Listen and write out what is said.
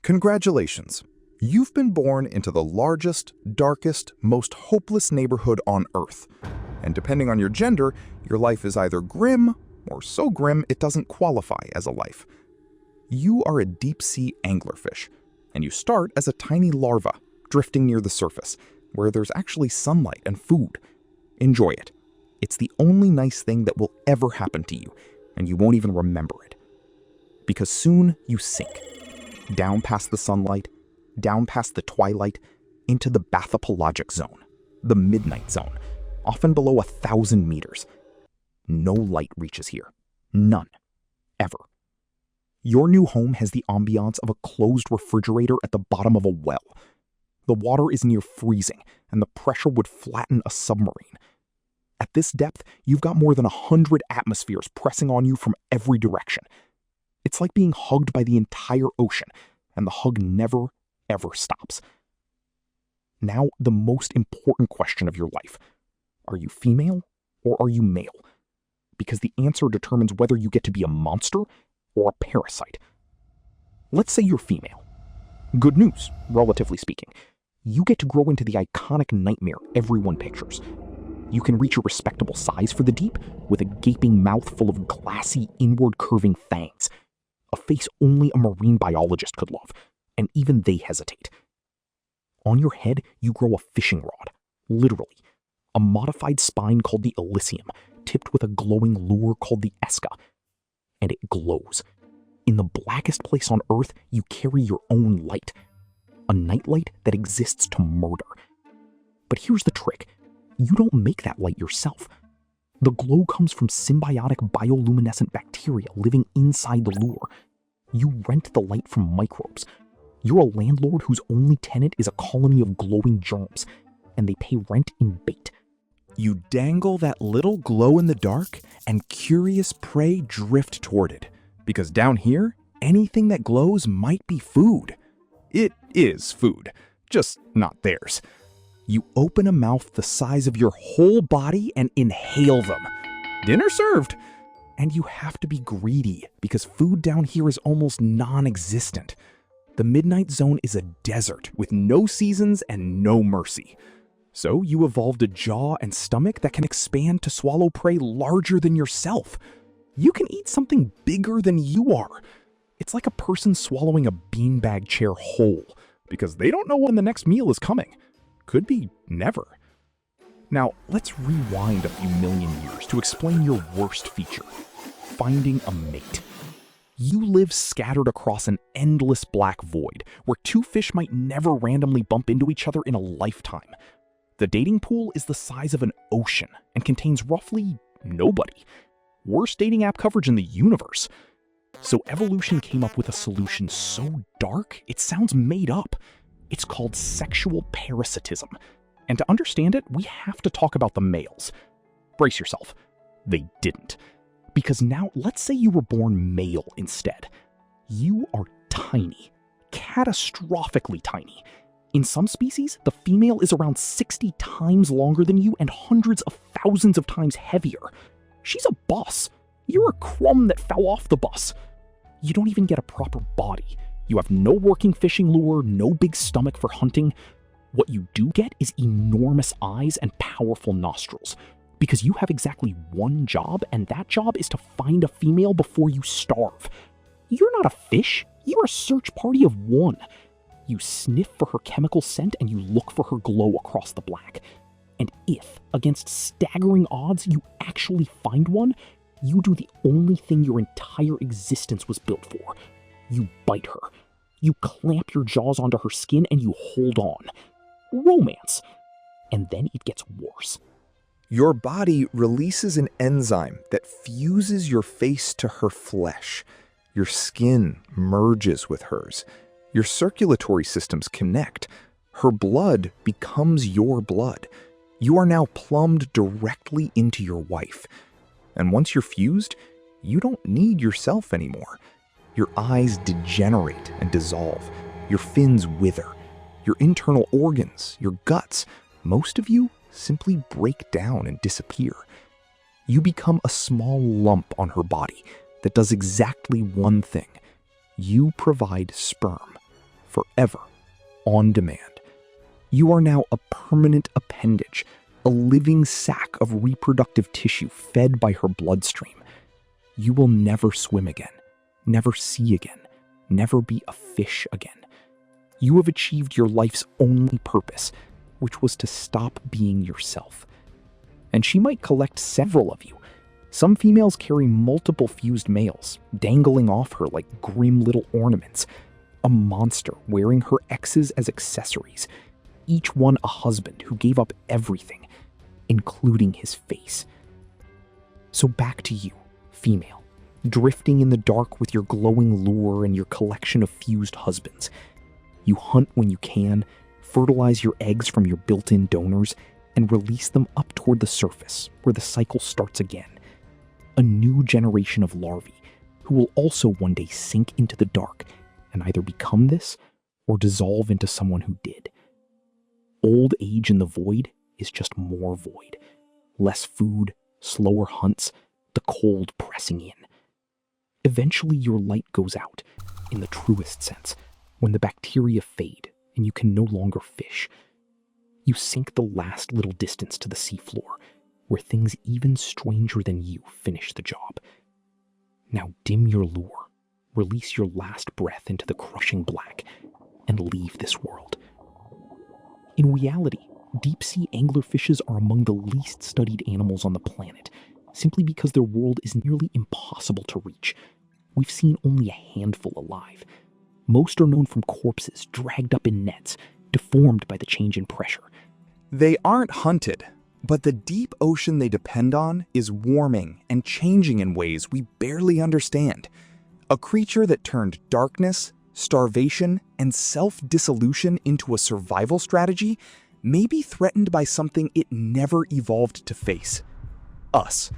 Congratulations! You've been born into the largest, darkest, most hopeless neighborhood on Earth. And depending on your gender, your life is either grim or so grim it doesn't qualify as a life. You are a deep-sea anglerfish, and you start as a tiny larva drifting near the surface, where there's actually sunlight and food. Enjoy it. It's the only nice thing that will ever happen to you, and you won't even remember it. Because soon you sink, down past the sunlight, down past the twilight, into the bathypelagic zone, the midnight zone, often below 1,000 meters. No light reaches here. None. Ever. Your new home has the ambiance of a closed refrigerator at the bottom of a well. The water is near freezing, and the pressure would flatten a submarine. At this depth, you've got more than 100 atmospheres pressing on you from every direction. It's like being hugged by the entire ocean, and the hug never, ever stops. Now, the most important question of your life. Are you female or are you male? Because the answer determines whether you get to be a monster or a parasite. Let's say you're female. Good news, relatively speaking. You get to grow into the iconic nightmare everyone pictures. You can reach a respectable size for the deep, with a gaping mouth full of glassy, inward-curving fangs. A face only a marine biologist could love, and even they hesitate. On your head, you grow a fishing rod, literally. A modified spine called the Elysium, tipped with a glowing lure called the Esca. And it glows. In the blackest place on Earth, you carry your own light. A nightlight that exists to murder. But here's the trick. You don't make that light yourself. The glow comes from symbiotic bioluminescent bacteria living inside the lure. You rent the light from microbes. You're a landlord whose only tenant is a colony of glowing germs, and they pay rent in bait. You dangle that little glow in the dark, and curious prey drift toward it. Because down here, anything that glows might be food. It is food, just not theirs. You open a mouth the size of your whole body and inhale them. Dinner served. And you have to be greedy, because food down here is almost non-existent. The midnight zone is a desert with no seasons and no mercy. So you evolved a jaw and stomach that can expand to swallow prey larger than yourself. You can eat something bigger than you are. It's like a person swallowing a beanbag chair whole, because they don't know when the next meal is coming. Could be never. Now, let's rewind a few million years to explain your worst feature: finding a mate. You live scattered across an endless black void, where two fish might never randomly bump into each other in a lifetime. The dating pool is the size of an ocean and contains roughly nobody. Worst dating app coverage in the universe. So evolution came up with a solution so dark, it sounds made up. It's called sexual parasitism. And to understand it, we have to talk about the males. Brace yourself. They didn't. Because now, let's say you were born male instead. You are tiny. Catastrophically tiny. In some species, the female is around 60 times longer than you and hundreds of thousands of times heavier. She's a bus. You're a crumb that fell off the bus. You don't even get a proper body. You have no working fishing lure, no big stomach for hunting. What you do get is enormous eyes and powerful nostrils. Because you have exactly one job, and that job is to find a female before you starve. You're not a fish. You're a search party of one. You sniff for her chemical scent and you look for her glow across the black. And if, against staggering odds, you actually find one, you do the only thing your entire existence was built for. You bite her. You clamp your jaws onto her skin and you hold on. Romance. And then it gets worse. Your body releases an enzyme that fuses your face to her flesh. Your skin merges with hers. Your circulatory systems connect. Her blood becomes your blood. You are now plumbed directly into your wife. And once you're fused, you don't need yourself anymore. Your eyes degenerate and dissolve. Your fins wither. Your internal organs, your guts, most of you simply break down and disappear. You become a small lump on her body that does exactly one thing. You provide sperm. forever, on demand. You are now a permanent appendage, a living sack of reproductive tissue fed by her bloodstream. You will never swim again, never see again, never be a fish again. You have achieved your life's only purpose, which was to stop being yourself. And she might collect several of you. Some females carry multiple fused males, dangling off her like grim little ornaments. A monster wearing her exes as accessories. Each one a husband who gave up everything, including his face. So back to you, female, drifting in the dark with your glowing lure and your collection of fused husbands. You hunt when you can, fertilize your eggs from your built-in donors, and release them up toward the surface, where the cycle starts again. A new generation of larvae, who will also one day sink into the dark and either become this or dissolve into someone who did. Old age in the void is just more void. Less food, slower hunts, the cold pressing in. Eventually your light goes out, in the truest sense, when the bacteria fade and you can no longer fish. You sink the last little distance to the seafloor, where things even stranger than you finish the job. Now dim your lure, release your last breath into the crushing black, and leave this world. In reality, deep-sea anglerfishes are among the least studied animals on the planet, simply because their world is nearly impossible to reach. We've seen only a handful alive. Most are known from corpses dragged up in nets, deformed by the change in pressure. They aren't hunted, but the deep ocean they depend on is warming and changing in ways we barely understand. A creature that turned darkness, starvation, and self-dissolution into a survival strategy may be threatened by something it never evolved to face: us.